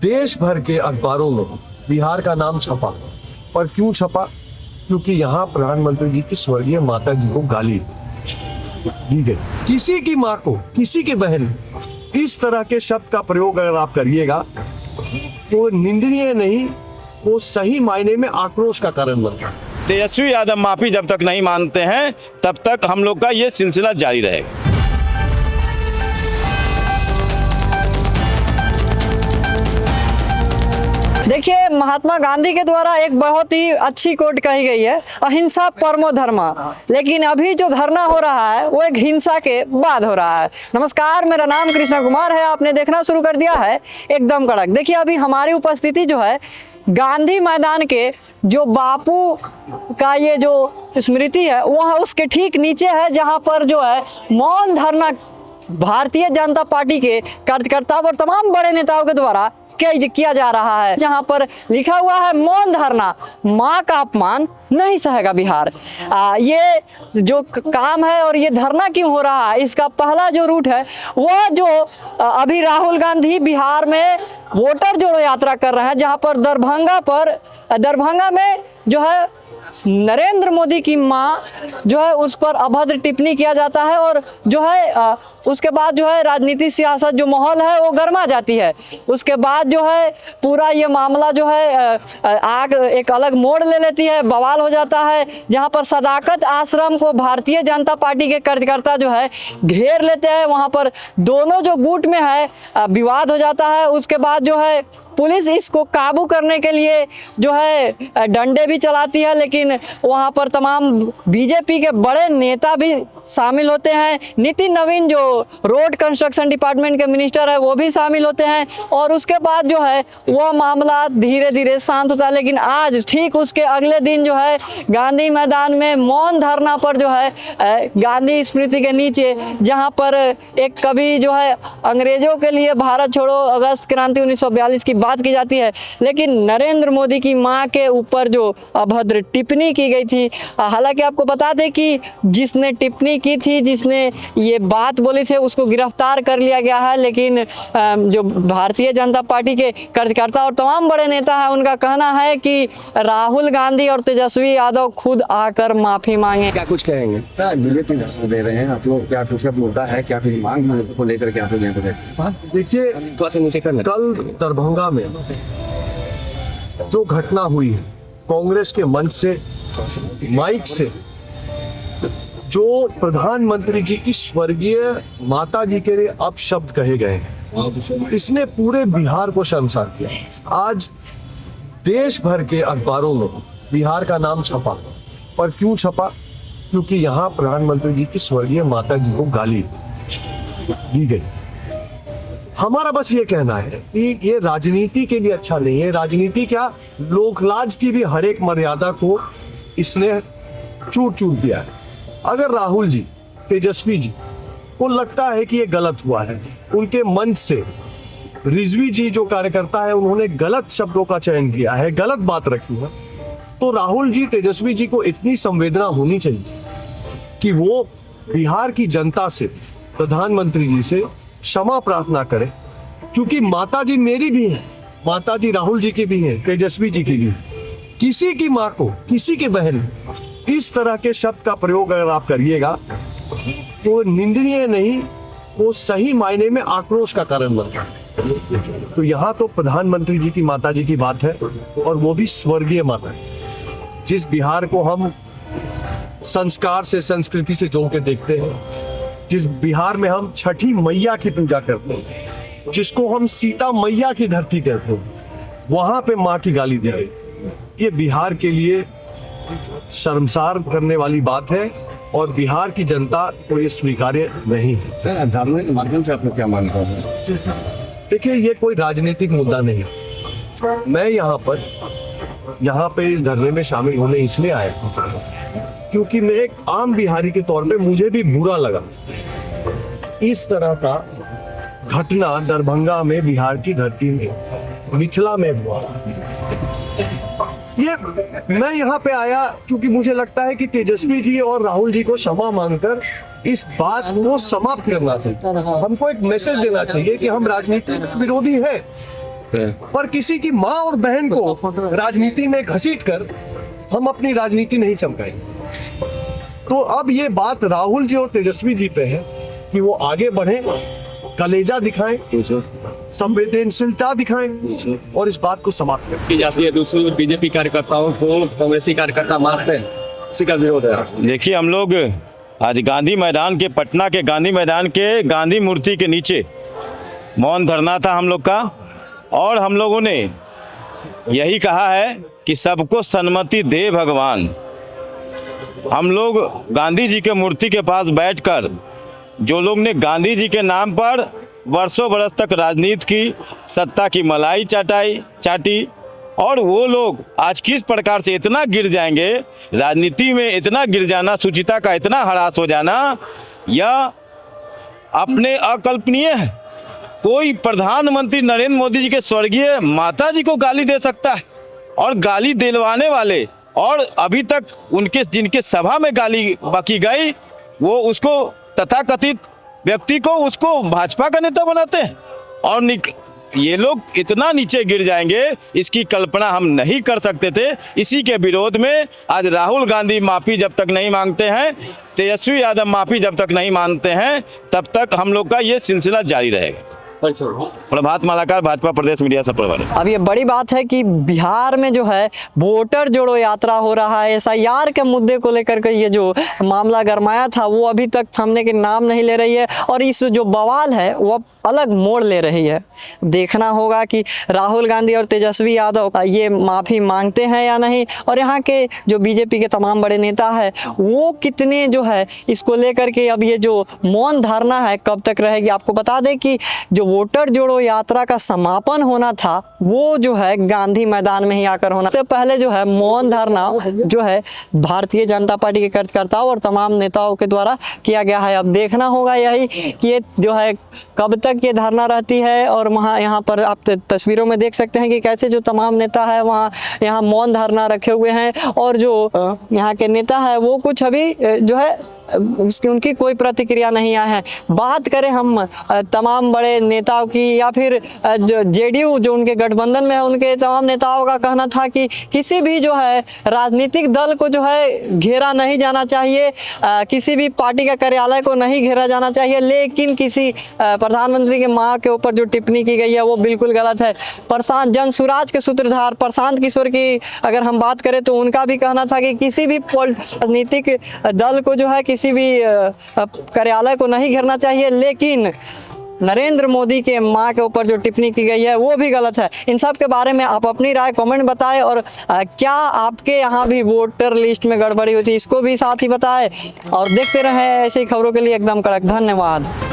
देश भर के अखबारों में बिहार का नाम छपा। पर क्यों छपा? क्योंकि यहाँ प्रधानमंत्री जी की स्वर्गीय माता जी को गाली दी गई। किसी की माँ को, किसी की बहन, इस तरह के शब्द का प्रयोग अगर आप करिएगा तो निंदनीय नहीं, वो सही मायने में आक्रोश का कारण बनता है। तेजस्वी यादव माफी जब तक नहीं मानते हैं तब तक हम लोग का ये सिलसिला जारी रहेगा। देखिए, महात्मा गांधी के द्वारा एक बहुत ही अच्छी कोट कही गई है, अहिंसा परमो धर्मा। लेकिन अभी जो धरना हो रहा है वो एक हिंसा के बाद हो रहा है। नमस्कार, मेरा नाम कृष्णा कुमार है। आपने देखना शुरू कर दिया है एकदम कड़क। देखिए, अभी हमारी उपस्थिति जो है गांधी मैदान के जो बापू का ये जो स्मृति है वहाँ उसके ठीक नीचे है, जहाँ पर जो है मौन धरना भारतीय जनता पार्टी के कार्यकर्ता और तमाम बड़े नेताओं के द्वारा किया जा रहा है, जहां पर लिखा हुआ है मौन धरना, मां का अपमान नहीं सहेगा बिहार। ये जो काम है और ये धरना क्यों हो रहा है, इसका पहला जो रूट है वह जो अभी राहुल गांधी बिहार में वोटर जोड़ो यात्रा कर रहे हैं, जहां पर दरभंगा में जो है नरेंद्र मोदी की मां जो है उस पर अभद्र टिप्पणी किया जाता है और जो है उसके बाद जो है राजनीति सियासत जो माहौल है वो गर्मा जाती है। उसके बाद जो है पूरा ये मामला जो है आग एक अलग मोड़ ले लेती है, बवाल हो जाता है, जहां पर सदाकत आश्रम को भारतीय जनता पार्टी के कार्यकर्ता जो है घेर लेते हैं। वहां पर दोनों जो गुट में है विवाद हो जाता है। उसके बाद जो है पुलिस इसको काबू करने के लिए जो है डंडे भी चलाती है, लेकिन वहां पर तमाम बीजेपी के बड़े नेता भी शामिल होते हैं। नितिन नवीन जो रोड कंस्ट्रक्शन डिपार्टमेंट के मिनिस्टर है वो भी शामिल होते हैं और उसके बाद जो है वह मामला धीरे धीरे शांत होता है। लेकिन आज ठीक उसके अगले दिन जो है गांधी मैदान में मौन धरना पर जो है गांधी स्मृति के नीचे, जहां पर एक कवि जो है अंग्रेजों के लिए भारत छोड़ो अगस्त क्रांति 1942 की बात की जाती है, लेकिन नरेंद्र मोदी की मां के ऊपर जो अभद्र टिप्पणी की गई थी। हालांकि आपको बता दें कि जिसने टिप्पणी की थी, जिसने ये बात बोली थी, उसको गिरफ्तार कर लिया गया है। लेकिन जो भारतीय जनता पार्टी के कार्यकर्ता और तमाम बड़े नेता हैं उनका कहना है कि राहुल गांधी और तेजस्वी यादव खुद आकर माफी मांगे। क्या कुछ कहेंगे? बीजेपी दे रहे हैं आप लोग, क्या कुछ मुद्दा है, क्या कोई मांग को लेकर क्या देखिए, कल दरभंगा में जो घटना हुई है, कांग्रेस के मंच से माइक से जो प्रधानमंत्री जी की स्वर्गीय माता जी के लिए अपशब्द कहे गए हैं, इसने पूरे बिहार को शर्मसार किया। आज देश भर के अखबारों में बिहार का नाम छपा। पर क्यों छपा? क्योंकि यहाँ प्रधानमंत्री जी की स्वर्गीय माता जी को गाली दी गई। हमारा बस ये कहना है कि ये राजनीति के लिए अच्छा नहीं है। राजनीति क्या, लोकलाज की भी हर एक मर्यादा को इसने चूट दिया है। अगर राहुल जी, तेजस्वी जी को लगता है कि ये गलत हुआ है, उनके मंच से रिजवी जी जो कार्यकर्ता है उन्होंने गलत शब्दों का चयन किया है, गलत बात रखी है, तो राहुल जी, तेजस्वी जी को इतनी संवेदना होनी चाहिए कि वो बिहार की जनता से, प्रधानमंत्री जी से क्षमा प्रार्थना करें। क्योंकि माता जी मेरी भी है, माता जी राहुल जी की भी है, तेजस्वी जी की भी है। किसी की माँ को, किसी की बहन, इस तरह के शब्द का प्रयोग अगर आप करिएगा तो निंदनीय नहीं, वो सही मायने में आक्रोश का कारण बनता है। तो यहाँ तो प्रधानमंत्री जी की माता जी की बात है और वो भी स्वर्गीय माता है, जिस बिहार को हम संस्कार से, संस्कृति से जोड़ के देखते हैं, जिस बिहार में हम छठी मैया की पूजा करते हैं, जिसको हम सीता मैया की धरती कहते हैं, वहां पे माँ की गाली दी गई। ये बिहार के लिए शर्मसार करने वाली बात है और बिहार की जनता को ये स्वीकार्य नहीं है। सर, धरने के माध्यम से आप लोग क्या मांग रहे हैं? देखिए, ये कोई राजनीतिक मुद्दा नहीं है। मैं यहाँ पे इस धरने में शामिल होने इसलिए आया क्योंकि मैं एक आम बिहारी के तौर पे मुझे भी बुरा लगा इस तरह का घटना दरभंगा में, बिहार की धरती में, मिथिला में हुआ। ये मैं यहाँ पे आया क्योंकि मुझे लगता है कि तेजस्वी जी और राहुल जी को क्षमा मांगकर इस बात को समाप्त करना चाहिए। हमको एक मैसेज देना चाहिए कि हम राजनीतिक विरोधी हैं, सकते हैं। पर किसी की माँ और बहन को राजनीति में घसीट कर हम अपनी राजनीति नहीं चमकाएंगे। तो अब ये बात राहुल जी और तेजस्वी जी पे है कि वो आगे बढ़े, कलेजा दिखाएं, संवेदनशीलता दिखाएं और इस बात को समाप्त करें। की जाती है, दूसरी बीजेपी कार्यकर्ताओं को कांग्रेसी कार्यकर्ता मारते हैं, उसी का विरोध है। देखिए, हम लोग आज गांधी मैदान के, पटना के गांधी मैदान के गांधी मूर्ति के नीचे मौन धरना था हम लोग का, और हम लोगों ने यही कहा है कि सबको सन्मति दे भगवान। हम लोग गांधी जी के मूर्ति के पास बैठकर जो लोग ने गांधी जी के नाम पर वर्षों बरस तक राजनीति की, सत्ता की मलाई चाटी, और वो लोग आज किस प्रकार से इतना गिर जाएंगे, राजनीति में इतना गिर जाना, सुचिता का इतना हरास हो जाना, यह अपने अकल्पनीय है। कोई प्रधानमंत्री नरेंद्र मोदी जी के स्वर्गीय माता जी को गाली दे सकता है, और गाली दिलवाने वाले और अभी तक उनके जिनके सभा में गाली बकी गई, वो उसको तथाकथित व्यक्ति को उसको भाजपा का नेता बनाते हैं। और ये लोग इतना नीचे गिर जाएंगे, इसकी कल्पना हम नहीं कर सकते थे। इसी के विरोध में आज राहुल गांधी माफ़ी जब तक नहीं मांगते हैं, तेजस्वी यादव माफ़ी जब तक नहीं मानते हैं, तब तक हम लोग का ये सिलसिला जारी रहेगा। प्रभात मालाकार, भाजपा प्रदेश मीडिया सब प्रभारी। अब ये बड़ी बात है कि बिहार में जो है वोटर जोड़ो यात्रा हो रहा है, SIR के मुद्दे को लेकर के ये जो मामला गरमाया था वो अभी तक थमने के नाम नहीं ले रही है, और इस जो बवाल है वो अब अलग मोड़ ले रही है। देखना होगा कि राहुल गांधी और तेजस्वी यादव ये माफ़ी मांगते हैं या नहीं, और यहाँ के जो बीजेपी के तमाम बड़े नेता है वो कितने जो है इसको लेकर के अब ये जो मौन धारणा है कब तक रहेगी। आपको बता दें कि जो वोटर जोड़ो यात्रा का समापन होना था वो जो है गांधी मैदान में ही आकर होना, इससे पहले जो है मौन धारणा जो है भारतीय जनता पार्टी के कार्यकर्ताओं और तमाम नेताओं के द्वारा किया गया है। अब देखना होगा यही कि ये जो है कब तक ये धारणा रहती है, और वहाँ यहाँ पर आप तस्वीरों में देख सकते हैं कि कैसे जो तमाम नेता है वहाँ यहाँ मौन धारणा रखे हुए हैं, और जो यहाँ के नेता है वो कुछ अभी जो है उनकी कोई प्रतिक्रिया नहीं आया है। बात करें हम तमाम बड़े नेताओं की या फिर जो JDU जो उनके गठबंधन में है उनके तमाम नेताओं का कहना था कि किसी भी जो है राजनीतिक दल को जो है घेरा नहीं जाना चाहिए, किसी भी पार्टी का कार्यालय को नहीं घेरा जाना चाहिए, लेकिन किसी प्रधानमंत्री के माँ के ऊपर जो टिप्पणी की गई है वो बिल्कुल गलत है। प्रशांत जन सुराज के सूत्रधार प्रशांत किशोर की अगर हम बात करें तो उनका भी कहना था कि किसी भी राजनीतिक दल को जो है किसी भी कार्यालय को नहीं घेरना चाहिए, लेकिन नरेंद्र मोदी के मां के ऊपर जो टिप्पणी की गई है वो भी गलत है। इन सब के बारे में आप अपनी राय कमेंट बताएं, और क्या आपके यहाँ भी वोटर लिस्ट में गड़बड़ी हुई थी इसको भी साथ ही बताएं, और देखते रहें ऐसी खबरों के लिए एकदम कड़क। धन्यवाद।